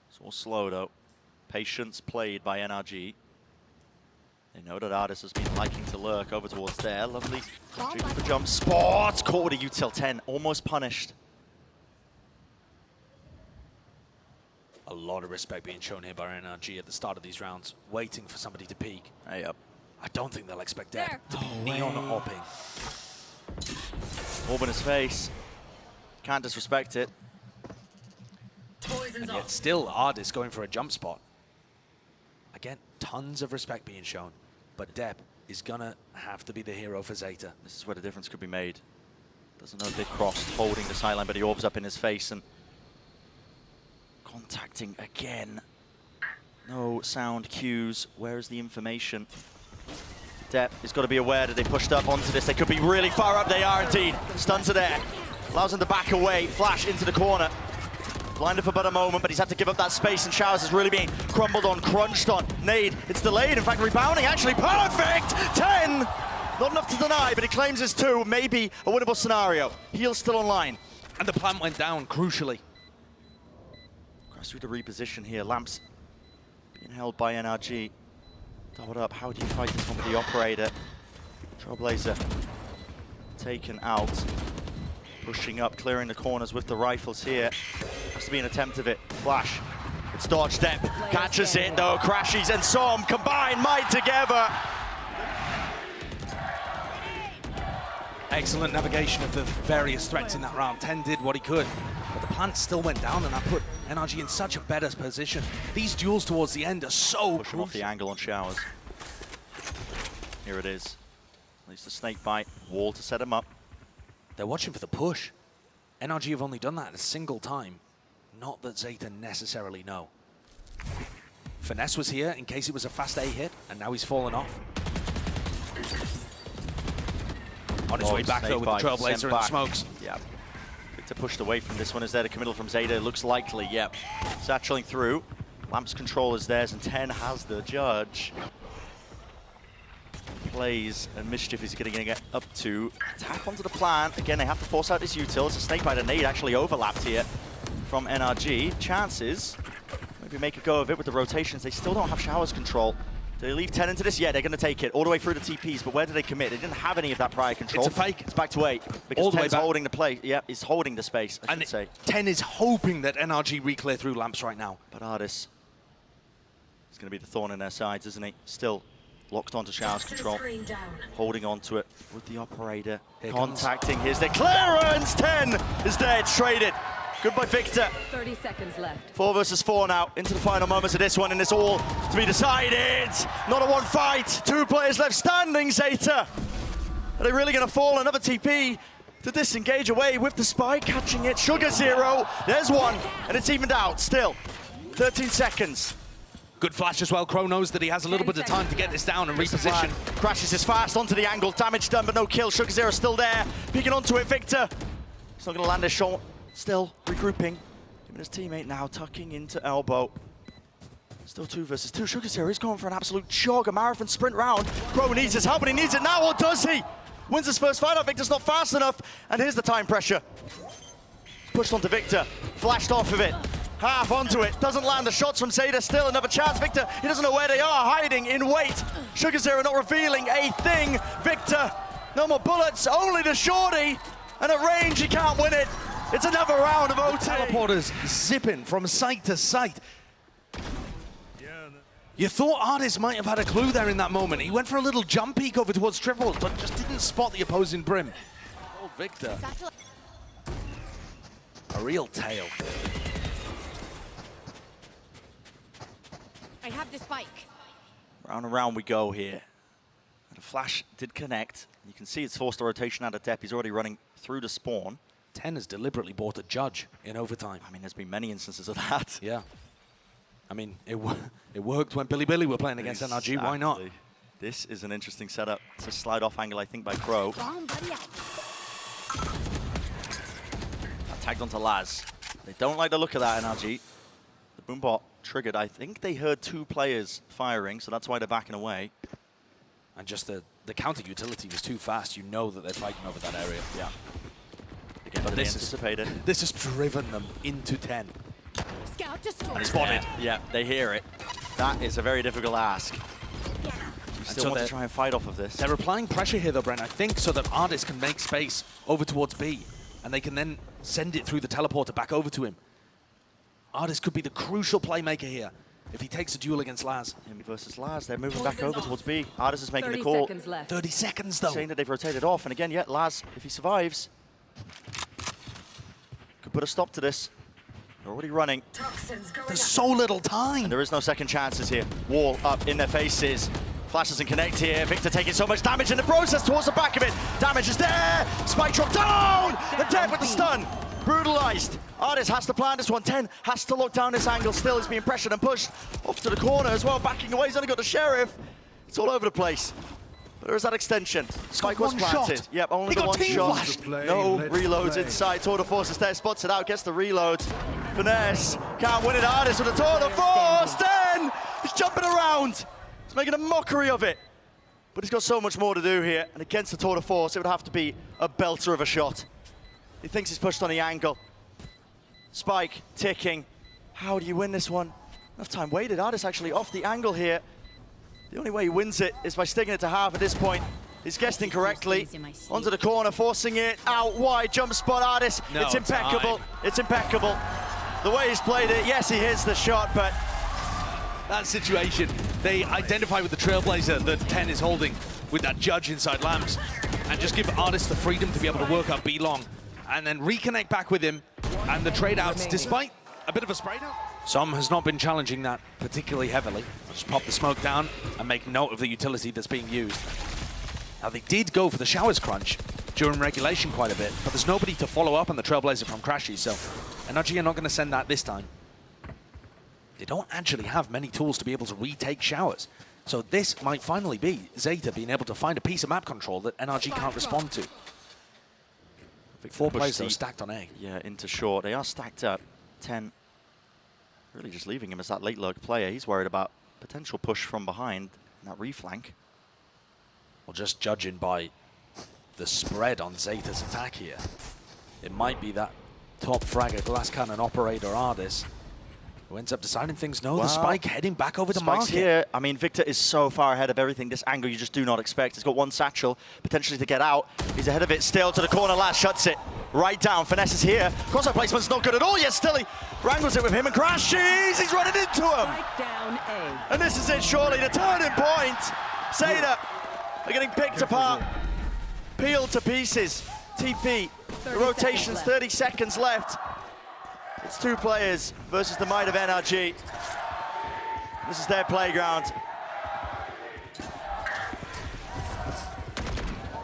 Speaker 2: It's all slow though. Patience played by NRG. They know that Artis has been liking to lurk over towards there. Lovely the jump spot. Caught with a util 10, almost punished.
Speaker 1: a lot of respect being shown here by NRG at the start of these rounds, waiting for somebody to peek.
Speaker 2: Hey, up.
Speaker 1: I don't think they'll expect that to be neon opping.
Speaker 2: Orb in his face. Can't disrespect it.
Speaker 1: And yet still Ardis going for a jump spot. Again, tons of respect being shown, but Deb is gonna have to be the hero for Zeta.
Speaker 2: This is where the difference could be made. Doesn't know if they crossed, holding the sideline, but he orbs up in his face, and Contacting again. No sound cues. Where is the information? Depp has got to be aware that they pushed up onto this. They could be really far up. They are indeed. Stuns are there. Allows him to back away. Flash into the corner. Blinded for but a moment, but he's had to give up that space, and Showers is really being crumbled on, crunched on. Nade, it's delayed. In fact, rebounding actually perfect. 10. Not enough to deny, but he claims his 2. Maybe a winnable scenario. Heel's still online.
Speaker 1: And the plant went down, crucially.
Speaker 2: Cross through the reposition here. Lamps being held by NRG. Doubled up. How do you fight this one with the operator? Trailblazer taken out. Pushing up, clearing the corners with the rifles here. Has to be an attempt of it. Flash. It's dodged. Depp catches it though. Crashies and Som combine might together.
Speaker 1: Excellent navigation of the various threats in that round. 10 did what he could, but the plant still went down, and that put NRG in such a better position. These duels towards the end are so
Speaker 2: Push him off the angle on Showers. Here it is. At least a snake bite. Wall to set him up.
Speaker 1: They're watching for the push. NRG have only done that a single time. Not that Zeta necessarily know. Finesse was here in case it was a fast A hit, and now he's fallen off. On his way back though with the Trailblazer and the smokes.
Speaker 2: Yeah. Victor pushed away from this one. Is there a committal from Zeta? It looks likely, yep. Satcheling through. Lamp's control is theirs, and 10 has the judge. Plays and Mischief is going to get up to. Tap onto the plant. Again, they have to force out this util. It's a snakebite and nade actually overlapped here from NRG. Chances. Maybe make a go of it with the rotations. They still don't have Showers control. Do they leave 10 into this? Yeah, they're going to take it all the way through the TPs, but where do they commit? They didn't have any of that prior control.
Speaker 1: It's a fake.
Speaker 2: It's back to 8. Because 10's holding the play. Yeah, he's holding the space, I should say.
Speaker 1: 10 is hoping that NRG re-clear through Lamps right now.
Speaker 2: But Ardis is going to be the thorn in their sides, isn't he? Still locked onto Showers control. Holding onto it with the operator.
Speaker 1: Here
Speaker 2: contacting his clearance. 10 is there. It's traded. Goodbye, Victor.
Speaker 3: 30 seconds left.
Speaker 2: 4 versus 4 now, into the final moments of this one, and it's all to be decided. Not a one fight, 2 players left standing, Zeta. Are they really going to fall? Another TP to disengage away with the spike, catching it. Sugar 0, there's one, and it's evened out still. 13 seconds.
Speaker 1: Good flash as well. Crow knows that he has a little bit of time to get this down and reposition.
Speaker 2: Crashes is fast onto the angle, damage done, but no kill. Sugar 0 still there, peeking onto it, Victor. He's not going to land his shot. Still regrouping. Him and his teammate now tucking into elbow. Still 2 versus 2. Sugar 0 is going for an absolute jog, a marathon sprint round. Crow needs his help, and he needs it now, or does he? Wins his first fight out. Victor's not fast enough, and here's the time pressure. Pushed onto Victor, flashed off of it. Half onto it, doesn't land the shots from Zeta. Still another chance. Victor, he doesn't know where they are, hiding in wait. Sugar 0 not revealing a thing. Victor, no more bullets, only the shorty, and at range he can't win it. It's another round of OT.
Speaker 1: Teleporters zipping from site to site. You thought Ardis might have had a clue there in that moment. He went for a little jump peek over towards triple, but just didn't spot the opposing brim. Old Victor. A real tale.
Speaker 3: I have the spike.
Speaker 2: Round and round we go here. The flash did connect. You can see it's forced a rotation out of Depp. He's already running through the spawn.
Speaker 1: 10 has deliberately bought a judge in overtime.
Speaker 2: I mean, there's been many instances of that.
Speaker 1: Yeah. I mean, it worked when Billy were playing against NRG. Why not?
Speaker 2: This is an interesting setup. It's a slide-off angle, I think, by Crow. Tagged onto Laz. They don't like the look of that, NRG. The boombot triggered. I think they heard 2 players firing, so that's why they're backing away.
Speaker 1: And just the counter utility was too fast. You know that they're fighting over that area.
Speaker 2: Yeah. Again, but this anticipated.
Speaker 1: This has driven them into 10.
Speaker 3: Scout destroyed.
Speaker 2: And spotted. Yeah, they hear it. That is a very difficult ask. You still want to try and fight off of this.
Speaker 1: They're applying pressure here though, Brent, I think, so that Ardis can make space over towards B, and they can then send it through the teleporter back over to him. Ardis could be the crucial playmaker here if he takes a duel against Laz.
Speaker 2: Him versus Laz, they're moving back over towards B. Ardis is making the
Speaker 3: 30
Speaker 2: call.
Speaker 3: seconds left.
Speaker 1: 30 seconds though.
Speaker 2: Saying that they've rotated off, and again, yet Laz, if he survives, could put a stop to this. They're already running.
Speaker 1: There's so little time.
Speaker 2: And there is no second chances here. Wall up in their faces. Flash doesn't connect here. Victor taking so much damage in the process towards the back of it. Damage is there. Spike drop down. And Depp with the stun. brutalized. Artis has to plan this one. 10 has to look down this angle. Still is being pressured and pushed off to the corner as well. Backing away, he's only got the Sheriff. It's all over the place. But there is that extension. Spike was planted.
Speaker 1: Shot.
Speaker 2: Yep, only
Speaker 1: He
Speaker 2: the
Speaker 1: got
Speaker 2: one
Speaker 1: team
Speaker 2: shot.
Speaker 1: flashed.
Speaker 2: No reloads inside. Tour de Force is there, spots it out, gets the reload. Finesse, can't win it. Artis with a Tour de Force. 10! He's jumping around. He's making a mockery of it. But he's got so much more to do here. And against the Tour de Force, it would have to be a belter of a shot. He thinks he's pushed on the angle. Spike ticking. How do you win this one? Enough time waited. Artis actually off the angle here. The only way he wins it is by sticking it to half at this point. He's guessed incorrectly. Onto the corner, forcing it out wide. Jump spot, Artis.
Speaker 1: No
Speaker 2: it's impeccable.
Speaker 1: time.
Speaker 2: It's impeccable. The way he's played it, yes, he hits the shot, but
Speaker 1: That situation, they identify with the Trailblazer that 10 is holding with that judge inside lamps and just give Artis the freedom to be able to work up B-long and then reconnect back with him and the trade-outs, despite a bit of a spray down. Som has not been challenging that particularly heavily. Just pop the smoke down and make note of the utility that's being used. Now, they did go for the showers crunch during regulation quite a bit, but there's nobody to follow up on the Trailblazer from Crashy, so NRG are not going to send that this time. They don't actually have many tools to be able to retake showers. So this might finally be Zeta being able to find a piece of map control that NRG can't respond to. 4 players though stacked on A.
Speaker 2: yeah, into short. They are stacked up. 10 really just leaving him as that late lurk player. He's worried about potential push from behind and that reflank.
Speaker 1: Well, just judging by the spread on Zeta's attack here, it might be that top fragger glass cannon operator Artis who ends up deciding things. No, the Spike heading back over to
Speaker 2: Spike's
Speaker 1: market.
Speaker 2: here. I mean, Victor is so far ahead of everything. This angle you just do not expect. He's got one satchel, potentially to get out. He's ahead of it still to the corner. Last shuts it right down. Finesse is here. Crossbow placement's not good at all. Yes, still he wrangles it with him and crashes. He's running into him.
Speaker 3: Spike down A.
Speaker 2: And this is it, surely, the turning point. Zeta are getting picked apart, peeled to pieces. TP, the rotation's 30 seconds left. It's 2 players versus the might of NRG. This is their playground.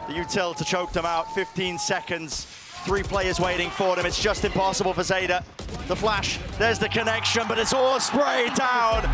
Speaker 2: The util to choke them out, 15 seconds. 3 players waiting for them. It's just impossible for Zeta. The flash, there's the connection, but it's all sprayed down.